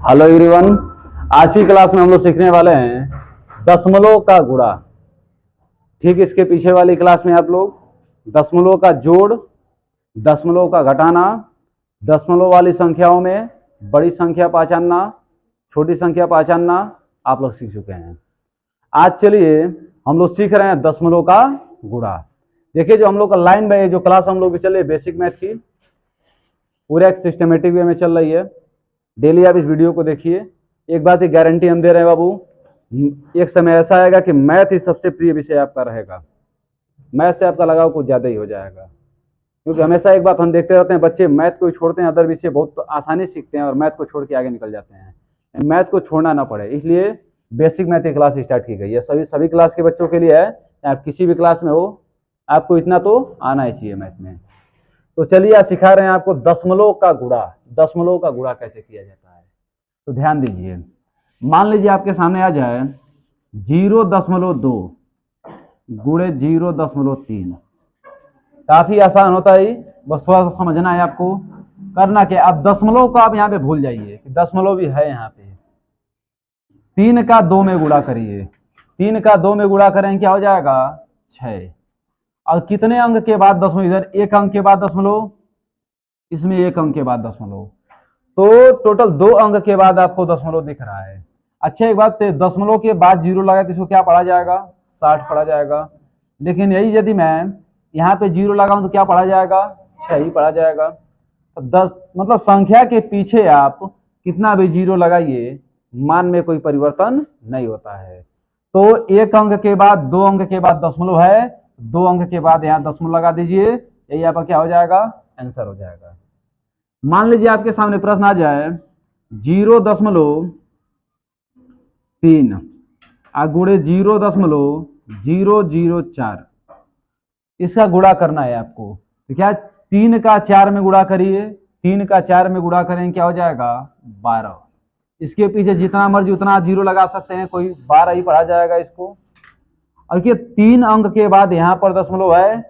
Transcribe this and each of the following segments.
Hello everyone. आज की class में हम लोग सीखने वाले हैं दशमलव का गुणा। ठीक, इसके पीछे वाली क्लास में आप लोग दशमलव का जोड़, दशमलव का घटाना, दशमलव वाली संख्याओं में बड़ी संख्या पहचानना, छोटी संख्या पहचानना आप लोग सीख चुके हैं। आज चलिए हम लोग सीख रहे हैं दशमलव का गुणा। देखिए, जो हम लोग का लाइन बाय जो क्लास हम लोग की चल रही है बेसिक मैथ की, पूरे एक सिस्टमेटिक वे में चल रही है। डेली आप इस वीडियो को देखिए। एक बात की गारंटी हम दे रहे हैं बाबू, एक समय ऐसा आएगा कि मैथ ही सबसे प्रिय विषय आपका रहेगा। मैथ से आपका लगाव कुछ ज्यादा ही हो जाएगा, क्योंकि हमेशा एक बात हम देखते रहते हैं, बच्चे मैथ को छोड़ते हैं, अदर विषय बहुत आसानी से सीखते हैं और मैथ को छोड़ के आगे निकल जाते हैं। मैथ को छोड़ना ना पड़े, इसलिए बेसिक मैथ की क्लास स्टार्ट की गई है। सभी क्लास के बच्चों के लिए है। आप किसी भी क्लास में हो, आपको इतना तो आना ही चाहिए मैथ में। तो चलिए आज सिखा रहे हैं आपको दशमलव का गुणा। दशमलव का गुणा कैसे किया जाता है, तो ध्यान दीजिए। मान लीजिए आपके सामने आ जाए 0.2 गुणे 0.3। काफी आसान होता है, बस थोड़ा सा समझना है आपको। करना क्या, आप दशमलव को आप यहाँ पे भूल जाइए कि दशमलव भी है यहाँ पे। 3 का 2 में गुणा करिए। 3 का 2 में गुणा करें क्या हो जाएगा, 6। और कितने अंक के बाद दशमलव, इधर एक अंक के बाद दशमलव, इसमें एक अंक के बाद दशमलव, तो टोटल 2 अंक के बाद आपको दशमलव दिख रहा है। अच्छा, एक बात, दशमलव के बाद 0 लगा तो इसको क्या पढ़ा जाएगा, 60 पढ़ा जाएगा। लेकिन यही यदि मैं यहाँ पे 0 लगाऊं तो क्या पढ़ा जाएगा, 6 ही पढ़ा जाएगा। तो 10 मतलब संख्या के पीछे आप कितना भी 0 लगाइए, मान में कोई परिवर्तन नहीं होता है। तो एक अंक के बाद, 2 अंक के बाद दशमलव है, 2 अंक के बाद यहाँ दशमलव लगा दीजिए, यही आपका क्या हो जाएगा, आंसर हो जाएगा। मान लीजिए आपके सामने प्रश्न आ जाए 0.3 गुणे 0.004, इसका गुणा करना है आपको। तो क्या, 3 का 4 में गुणा करिए। 3 का 4 में गुणा करेंगे क्या हो जाएगा, 12। इसके पीछे जितना मर्जी उतना आप 0 लगा सकते हैं, कोई 12 ही पढ़ा जाएगा इसको। और ये 3 अंक के बाद यहाँ पर दशमलव है,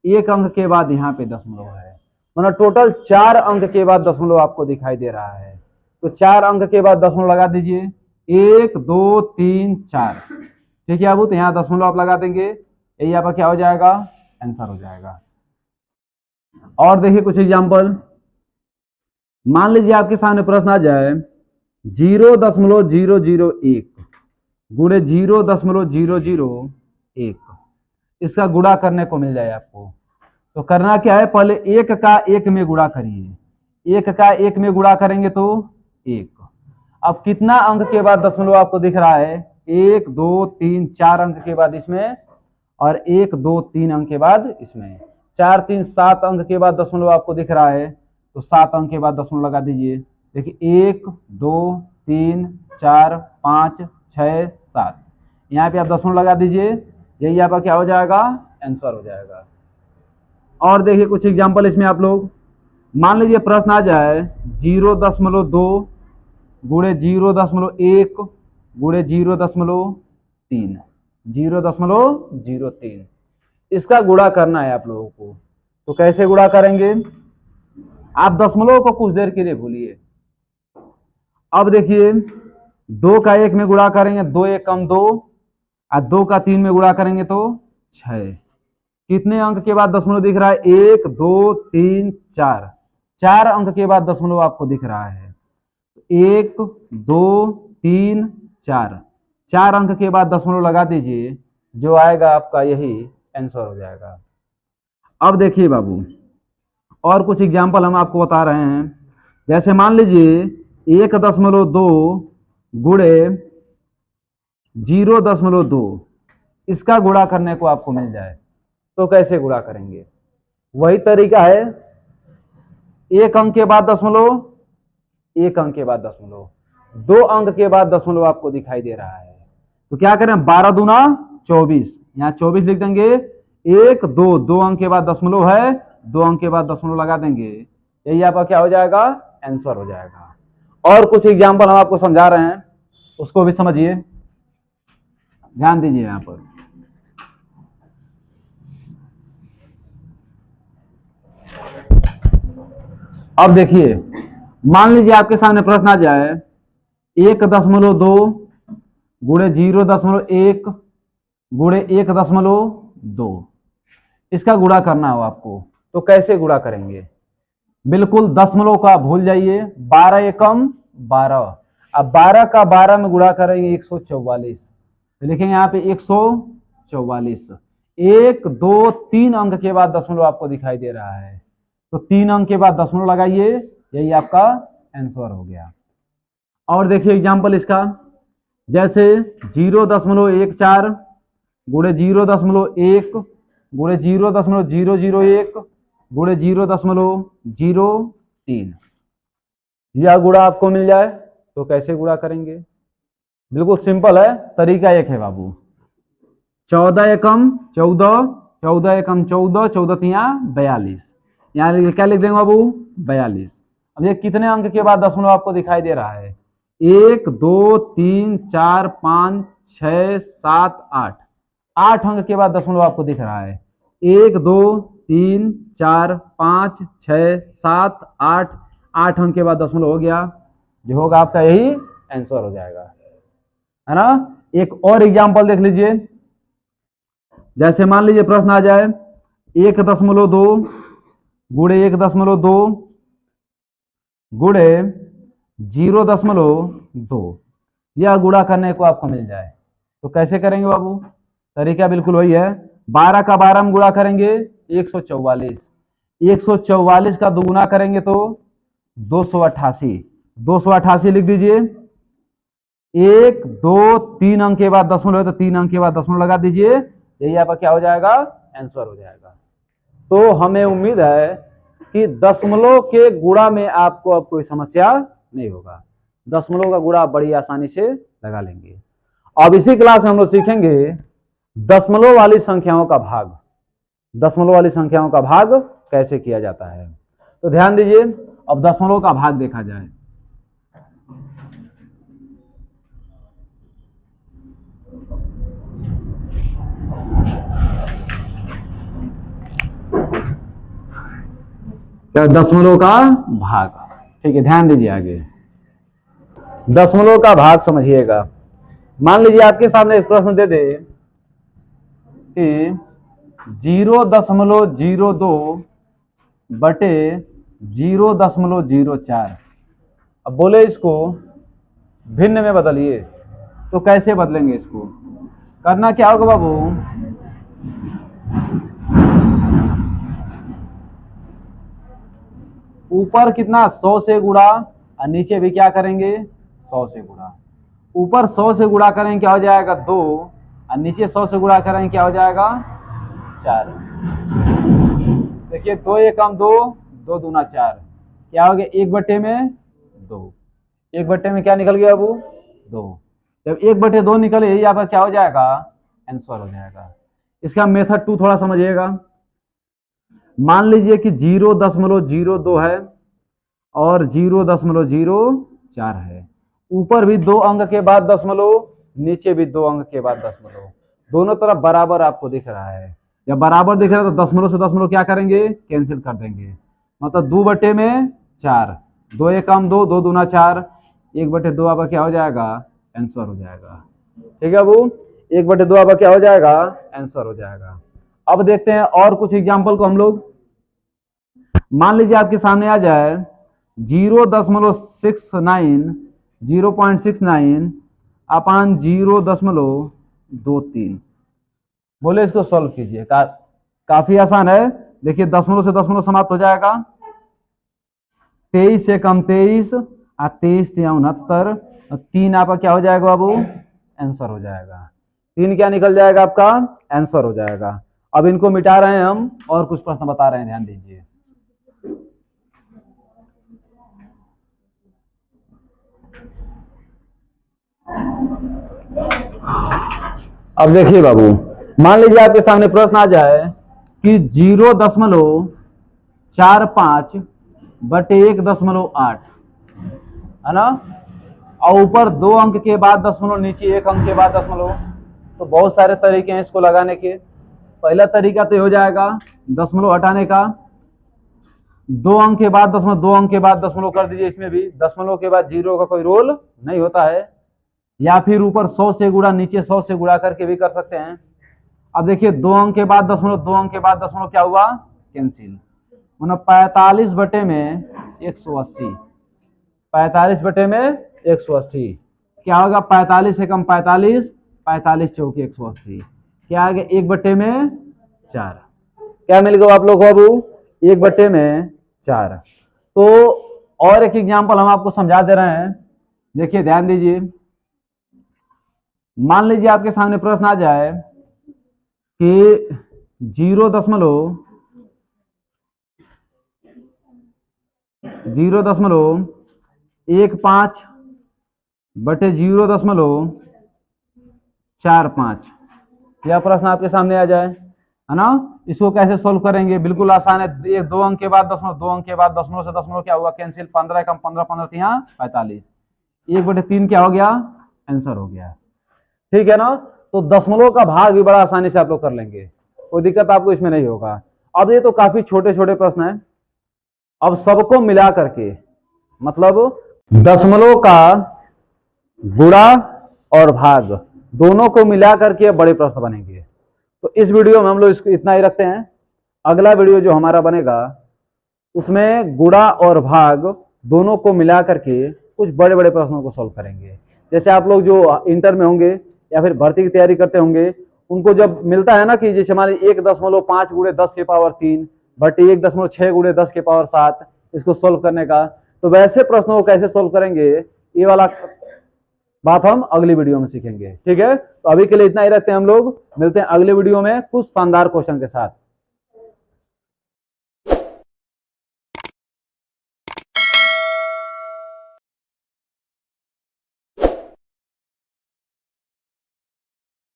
1 अंक के बाद यहाँ पे दशमलव है, मतलब टोटल 4 अंक के बाद दशमलव आपको दिखाई दे रहा है। तो 4 अंक के बाद दशमलव लगा दीजिए, 1 2 3 4। ठीक है बाबू, तो यहाँ दशमलव आप लगा देंगे, यही आपका क्या हो जाएगा, आंसर हो जाएगा। और देखिए कुछ एग्जाम्पल। मान लीजिए आपके सामने प्रश्न आ जाए 0.001 गुणे 0.001, इसका गुणा करने को मिल जाए आपको। तो करना क्या है, पहले 1 का 1 में गुणा करिए। 1 का 1 में गुणा करेंगे तो 1। अब कितना अंक के बाद दशमलव आपको दिख रहा है, 1 2 3 4 अंक के बाद इसमें, और 1 2 3 अंक के बाद इसमें, 4 3 7 अंक के बाद दशमलव आपको दिख रहा है। तो 7 अंक के बाद दशमलव लगा दीजिए। देखिए 1 2 3 4 5 6 7, यहाँ पे आप दशमलव लगा दीजिए, यही आपका क्या हो जाएगा, आंसर हो जाएगा। और देखिए कुछ एग्जाम्पल इसमें आप लोग। मान लीजिए प्रश्न आ जाए 0.2 गुणे 0.1 गुणे 0.3, 0.03, इसका गुणा करना है आप लोगों को। तो कैसे गुणा करेंगे, आप दशमलव को कुछ देर के लिए भूलिए। अब देखिए 2 का 1 में गुणा करेंगे, 2 1 कम 2, और 2 का 3 में गुणा करेंगे तो 6। कितने अंक के बाद दशमलव दिख रहा है, 1 2 3 4, 4 अंक के बाद दशमलव आपको दिख रहा है। 1 2 3 4, 4 अंक के बाद दशमलव लगा दीजिए, जो आएगा आपका यही आंसर हो जाएगा। अब देखिए बाबू, और कुछ एग्जाम्पल हम आपको बता रहे हैं। जैसे मान लीजिए 1.2 गुणे 0.2, इसका गुणा करने को आपको मिल जाए, तो कैसे गुणा करेंगे, वही तरीका है। 1 अंक के बाद दशमलव, 1 अंक के बाद दशमलव, 2 अंक के बाद दशमलव आपको दिखाई दे रहा है। तो क्या करें, 12 दूना 24, यहाँ 24 लिख देंगे। 1 2, 2 अंक के बाद दशमलव है, 2 अंक के बाद दशमलव लगा देंगे, यही आपका क्या हो जाएगा, आंसर हो जाएगा। और कुछ एग्जाम्पल हम आपको समझा रहे हैं, उसको भी समझिए, ध्यान दीजिए यहाँ पर। अब देखिए, मान लीजिए आपके सामने प्रश्न आ जाए 1.2 गुणे 0.1 गुणे 1.2, इसका गुणा करना हो आपको, तो कैसे गुणा करेंगे? बिल्कुल दशमलव का भूल जाइए, 12 एकम 12। अब 12 का 12 में गुणा करेंगे 144, लिखेंगे यहाँ पे 144। 1 2 3 अंक के बाद दशमलव आपको दिखाई दे रहा है, तो 3 अंक के बाद दशमलव लगाइए, यही आपका आंसर हो गया। और देखिए एग्जाम्पल इसका, जैसे 0.14 गुणे 0.1 गुणे 0.001 गुणे 0.03, यह गुणा आपको मिल जाए तो कैसे गुणा करेंगे? बिल्कुल सिंपल है, तरीका एक है बाबू। 14 एकम 14, 14 एकम 14, 14 तिया 42, यहाँ क्या लिख देंगे बाबू? 42। अब ये कितने अंक के बाद दशमलव आपको दिखाई दे रहा है? 1 2 3 4 5 6 7 8, 8 अंक के बाद दशमलव आपको दिख रहा है। 1 2 3 4 5 6 7 8, 8 अंक के बाद दशमलव हो गया, जो होगा आपका यही आंसर हो जाएगा, है ना। एक और एग्जाम्पल देख लीजिए, जैसे मान लीजिए प्रश्न आ जाए 1.2 गुणे 1.2 गुणे 0.2, यह गुणा करने को आपको मिल जाए तो कैसे करेंगे बाबू? तरीका बिल्कुल वही है, 12 का 12 में गुणा करेंगे 144, 144 का दुगुना करेंगे तो 288, 288 लिख दीजिए। 1 2 3 अंक के बाद दशमलव है तो 3 अंक के बाद दशमलव लगा दीजिए, यही आपका क्या हो जाएगा? आंसर हो जाएगा। तो हमें उम्मीद है कि दशमलव के गुणा में आपको अब कोई समस्या नहीं होगा, दशमलव का गुणा बड़ी आसानी से लगा लेंगे। अब इसी क्लास में हम लोग सीखेंगे दशमलव वाली संख्याओं का भाग, दशमलव वाली संख्याओं का भाग कैसे किया जाता है। तो ध्यान दीजिए, अब दशमलव का भाग देखा जाए। दशमलव का भाग, ठीक है, ध्यान दीजिए आगे। दशमलव का भाग समझिएगा। मान लीजिए आपके सामने एक प्रश्न दे दे कि 0.02 बटे 0.04, अब बोले इसको भिन्न में बदलिए, तो कैसे बदलेंगे? इसको करना क्या होगा बाबू? ऊपर कितना 100 से गुणा और नीचे भी क्या करेंगे? 100 से गुणा। ऊपर 100 से गुणा करेंगे क्या हो जाएगा? 2, और नीचे 100 से गुणा करेंगे क्या हो जाएगा? 4। देखिए 2 एकम 2, 2 दूना 4, क्या हो गया? 1 बटे में 2, 1 बटे में क्या निकल गया बाबू? 2। जब 1 बटे 2 निकले, यही आपका क्या हो जाएगा? आंसर हो जाएगा। इसका मेथड 2 थोड़ा समझिएगा। मान लीजिए कि 0.02 है और 0.04 है, ऊपर भी 2 अंक के बाद दशमलव, नीचे भी 2 अंक के बाद दशमलव, दोनों तरफ बराबर आपको दिख रहा है। जब बराबर दिख रहा है तो दशमलव से दशमलव क्या करेंगे? कैंसिल कर देंगे, मतलब 2 बटे में 4, 2 एकम 2, 2 दूना 4, 1 बटे 2 आपका क्या हो जाएगा? आंसर हो जाएगा। ठीक है बाबू, 1 बटे 2 आपका क्या हो जाएगा? आंसर हो जाएगा। अब देखते हैं और कुछ एग्जाम्पल को हम लोग। मान लीजिए आपके सामने आ जाए 0.69 अपान 0.23, बोले इसको सॉल्व कीजिए। काफी आसान है। देखिए दशमलव से दशमलव समाप्त हो जाएगा, 23 से कम 23 और 23 तिया 69, 3 आपका क्या हो जाएगा बाबू? आंसर हो जाएगा। 3 क्या निकल जाएगा आपका? आंसर हो जाएगा। अब इनको मिटा रहे हैं हम और कुछ प्रश्न बता रहे हैं, ध्यान दीजिए। अब देखिए बाबू, मान लीजिए आपके सामने प्रश्न आ जाए कि 0.45 बटे 1.8 है ना, और ऊपर 2 अंक के बाद दशमलव, नीचे 1 अंक के बाद दशमलव। तो बहुत सारे तरीके हैं इसको लगाने के। पहला तरीका तो हो जाएगा दशमलव हटाने का, 2 अंक के बाद दशमलव, 2 अंक के बाद दशमलव कर दीजिए। इसमें भी दशमलव के बाद 0 का कोई रोल नहीं होता है, या फिर ऊपर 100 से गुणा, नीचे 100 से गुणा करके भी कर सकते हैं। अब देखिए 2 अंक के बाद दशमलव, 2 अंक के बाद दशमलव क्या हुआ, कैंसिल। मतलब 45 बटे में 180, 45 बटे में 180 क्या होगा, 45 एकम 45, 45 चौके 180, क्या आ गया 1 बटे में 4। क्या मिल गया आप लोग को अब, 1 बटे में 4। तो और एक एग्जांपल हम आपको समझा दे रहे हैं, देखिए ध्यान दीजिए। मान लीजिए आपके सामने प्रश्न आ जाए कि 0.15 बटे 0.45, यह प्रश्न आपके सामने आ जाए, है ना। इसको कैसे सोल्व करेंगे, बिल्कुल आसान है। एक 2 अंक के बाद दशमलव, 2 अंक के बाद दशमलव से दशमलव क्या हुआ, कैंसिल। 15 कम 15, 15 यहाँ 45, 1/3 क्या हो गया, आंसर हो गया। ठीक है ना। तो दशमलव का भाग भी बड़ा आसानी से आप लोग कर लेंगे, कोई दिक्कत आपको इसमें नहीं होगा। अब ये तो काफी छोटे छोटे प्रश्न है। अब सबको मिला करके, मतलब दशमलव का गुणा और भाग दोनों को मिला करके बड़े प्रश्न बनेंगे। तो इस वीडियो में हम लोग इसको इतना ही रखते हैं। अगला वीडियो जो हमारा बनेगा उसमें गुणा और भाग दोनों को मिला करके कुछ बड़े बड़े प्रश्नों को सॉल्व करेंगे। जैसे आप लोग जो इंटर में होंगे या फिर भर्ती की तैयारी करते होंगे, उनको जब मिलता है ना कि जैसे हमारे 1.5 गुणे 10 के पावर 3 बटे 1.6 गुणे 10 के पावर 7, इसको सोल्व करने का, तो वैसे प्रश्नों को कैसे सोल्व करेंगे, ये वाला बात हम अगली वीडियो में सीखेंगे। ठीक है, तो अभी के लिए इतना ही रखते हैं हम लोग, मिलते हैं अगले वीडियो में कुछ शानदार क्वेश्चन के साथ।